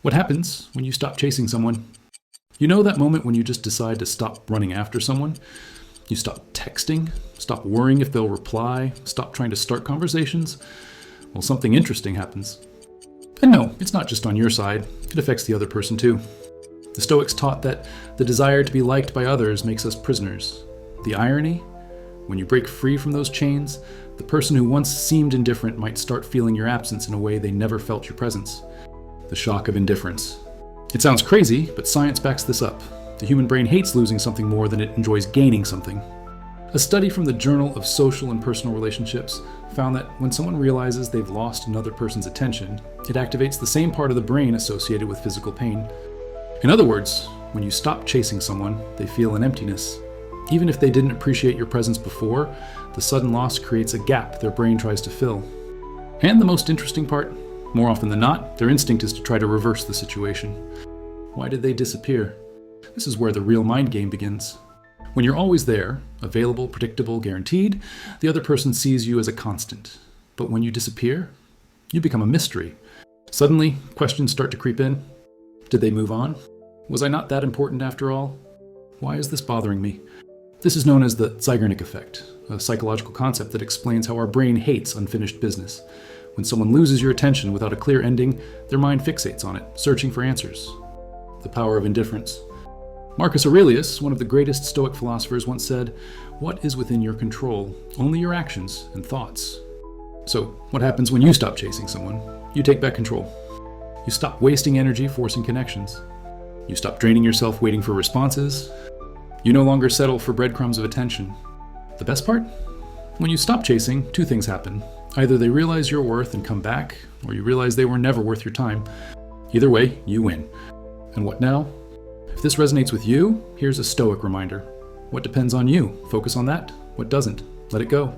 What happens when you stop chasing someone? You know that moment when you just decide to stop running after someone? You stop texting, stop worrying if they'll reply, stop trying to start conversations? Well, something interesting happens. And no, it's not just on your side, it affects the other person too. The Stoics taught that the desire to be liked by others makes us prisoners. The irony? When you break free from those chains, the person who once seemed indifferent might start feeling your absence in a way they never felt your presence. The shock of indifference. It sounds crazy, but science backs this up. The human brain hates losing something more than it enjoys gaining something. A study from the Journal of Social and Personal Relationships found that when someone realizes they've lost another person's attention, it activates the same part of the brain associated with physical pain. In other words, when you stop chasing someone, they feel an emptiness. Even if they didn't appreciate your presence before, the sudden loss creates a gap their brain tries to fill. And the most interesting part? More often than not, their instinct is to try to reverse the situation. Why did they disappear? This is where the real mind game begins. When you're always there, available, predictable, guaranteed, the other person sees you as a constant. But when you disappear, you become a mystery. Suddenly, questions start to creep in. Did they move on? Was I not that important after all? Why is this bothering me? This is known as the Zeigarnik Effect, a psychological concept that explains how our brain hates unfinished business. When someone loses your attention without a clear ending, their mind fixates on it, searching for answers. The power of indifference. Marcus Aurelius, one of the greatest Stoic philosophers, once said, "What is within your control? Only your actions and thoughts." So, what happens when you stop chasing someone? You take back control. You stop wasting energy forcing connections. You stop draining yourself waiting for responses. You no longer settle for breadcrumbs of attention. The best part? When you stop chasing, two things happen. Either they realize your worth and come back, or you realize they were never worth your time. Either way, you win. And what now? If this resonates with you, here's a Stoic reminder. What depends on you? Focus on that. What doesn't? Let it go.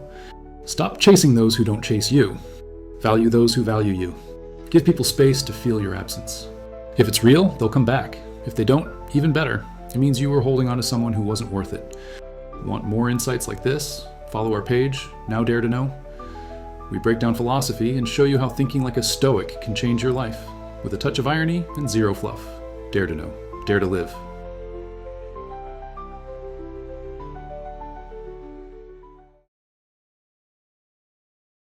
Stop chasing those who don't chase you. Value those who value you. Give people space to feel your absence. If it's real, they'll come back. If they don't, even better. It means you were holding on to someone who wasn't worth it. Want more insights like this? Follow our page, Now Dare to Know. We break down philosophy and show you how thinking like a Stoic can change your life, with a touch of irony and zero fluff. Dare to know. Dare to live.